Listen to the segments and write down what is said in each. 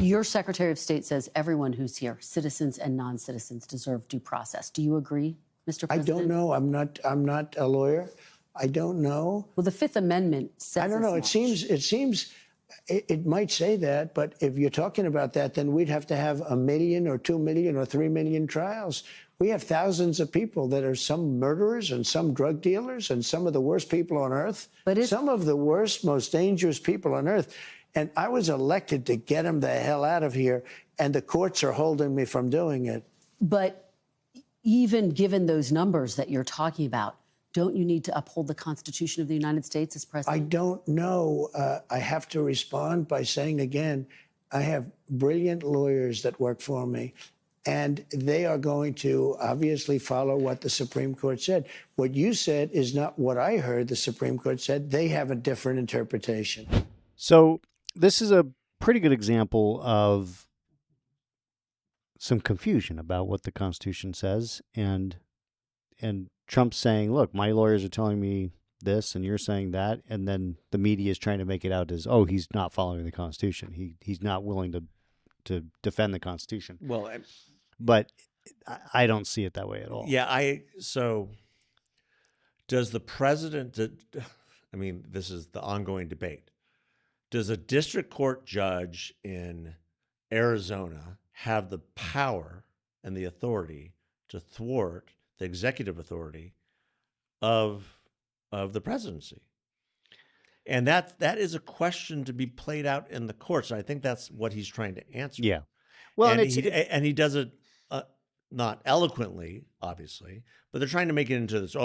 Your Secretary of State says everyone who's here, citizens and non-citizens, deserve due process. Do you agree, Mr. President? I don't know. I'm not a lawyer. I don't know. Well, the Fifth Amendment says I don't know. as It seems it might say that, but if you're talking about that, then we'd have to have 1 million or 2 million or 3 million trials. We have thousands of people that are some murderers and some drug dealers and some of the worst people on earth. Some of the worst, most dangerous people on earth. And I was elected to get them the hell out of here, and the courts are holding me from doing it. But even given those numbers that you're talking about, don't you need to uphold the Constitution of the United States as president? I don't know. I have to respond by saying again, I have brilliant lawyers that work for me, and they are going to obviously follow what the Supreme Court said. What you said is not what I heard the Supreme Court said. They have a different interpretation. So this is a pretty good example of some confusion about what the Constitution says, and Trump's saying, look, my lawyers are telling me this and you're saying that, and then the media is trying to make it out as, oh, he's not following the Constitution. He's not willing to defend the Constitution. Well, but I don't see it that way at all. Yeah, so does the president, I mean, this is the ongoing debate. Does a district court judge in Arizona have the power and the authority to thwart the executive authority of the presidency? And that is a question to be played out in the courts. I think that's what he's trying to answer. Yeah. Well, and he does it not eloquently, obviously, but they're trying to make it into this,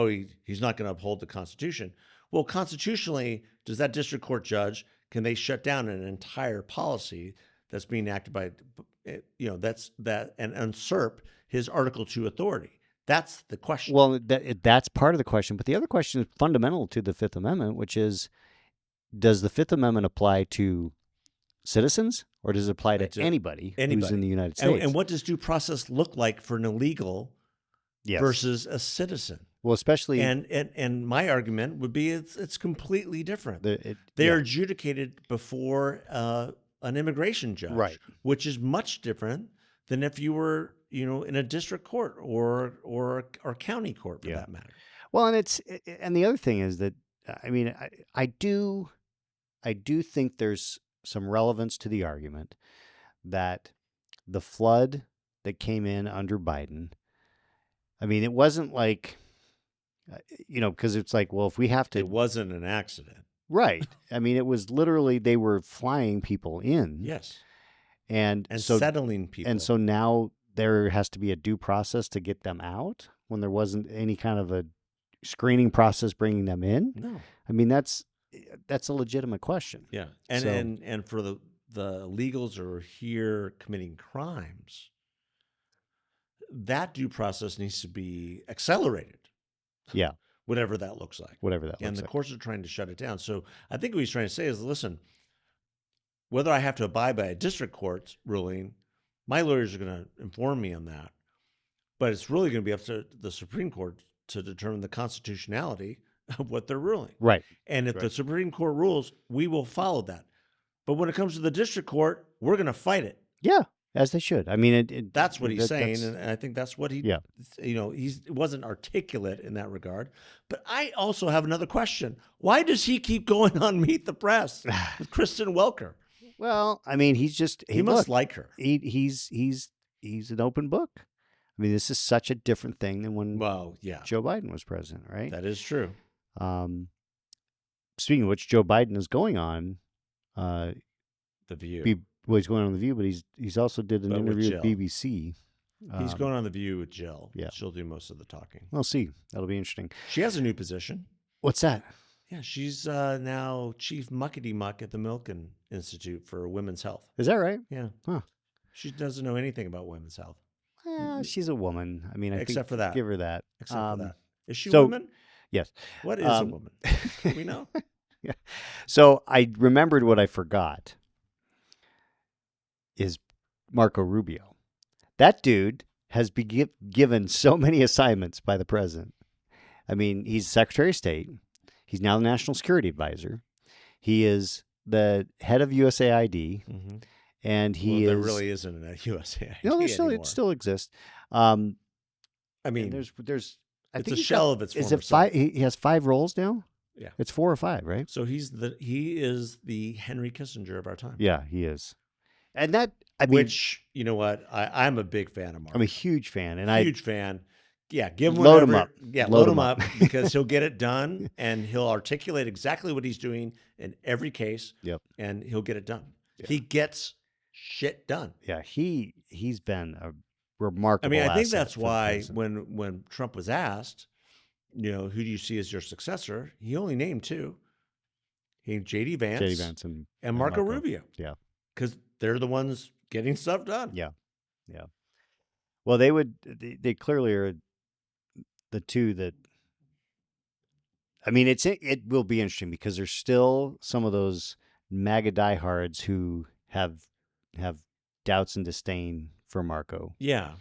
he's not going to uphold the Constitution. Well, constitutionally, does that district court judge, can they shut down an entire policy that's being acted by, and usurp his Article 2 authority? That's the question. Well, that's part of the question. But the other question is fundamental to the Fifth Amendment, which is, does the Fifth Amendment apply to citizens or does it apply to anybody who's in the United States? And what does due process look like for an illegal versus a citizen? Well, especially... And my argument would be it's completely different. They are adjudicated before an immigration judge, right, which is much different than if you were, in a district court or county court for that matter. Well, and the other thing is that, I mean, I do think there's some relevance to the argument that the flood that came in under Biden, I mean, it wasn't like, because it's like, well, if we have to... It wasn't an accident. Right. I mean, it was literally, they were flying people in. Yes. And so settling people. And so now there has to be a due process to get them out when there wasn't any kind of a screening process bringing them in. No. I mean, that's a legitimate question. Yeah. And for the illegals who are here committing crimes, that due process needs to be accelerated. Yeah. Whatever that looks like. And the courts are trying to shut it down. So I think what he's trying to say is, listen, whether I have to abide by a district court's ruling, my lawyers are going to inform me on that. But it's really going to be up to the Supreme Court to determine the constitutionality of what they're ruling. Right. And if the Supreme Court rules, we will follow that. But when it comes to the district court, we're going to fight it. Yeah, as they should. I mean, that's what he's saying, and I think that's what he, he wasn't articulate in that regard. But I also have another question. Why does he keep going on Meet the Press with Kristen Welker? Well, I mean, he's just... He must like her. He's an open book. I mean, this is such a different thing than when Joe Biden was president, right? That is true. Speaking of which, Joe Biden is going on The View. He's going on The View, but he's also did an interview with BBC. He's going on The View with Jill. Yeah. She'll do most of the talking. We'll see. That'll be interesting. She has a new position. What's that? Yeah, she's now chief muckety-muck at the Milken Institute for Women's Health. Is that right? Yeah. Huh. She doesn't know anything about women's health. Well, she's a woman. I mean, Except for that. Give her that. Except for that. Is she a woman? Yes. What is a woman? Do we know? Yeah. So I remembered what I forgot is Marco Rubio. That dude has been given so many assignments by the president. I mean, he's Secretary of State. He's now the National Security Advisor. He is the head of USAID. Mm-hmm. and Well, he there is really isn't a USAID no, there's still anymore. it still exists. I I mean, there's I it's think a he's shell got, of its is former it 5? self. He has 5 roles now. Yeah. It's 4 or 5, right? So he is the Henry Kissinger of our time. Yeah, he is. And that, I mean, Which, you know what? I'm a big fan of Mark. I'm a huge fan, and Huge fan. Yeah, give him Load him whatever. up. Yeah, Load load him him up. up because he'll get it done and he'll articulate exactly what he's doing in every case. Yep. And he'll get it done. Yeah. He gets shit done. Yeah, he's been a remarkable. I mean, I think asset that's for the why president. when Trump was asked, you know, who do you see as your successor? He only named 2. He named J.D. Vance, and Marco Rubio. Yeah. Because they're the ones getting stuff done. Yeah. Yeah. Well, they clearly are the two that, I mean, it will be interesting because there's still some of those MAGA diehards who have doubts and disdain for Marco. Yeah.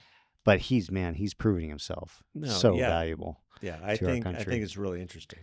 But he's proving himself No, so yeah. valuable. Yeah, I to our think country. it's really interesting.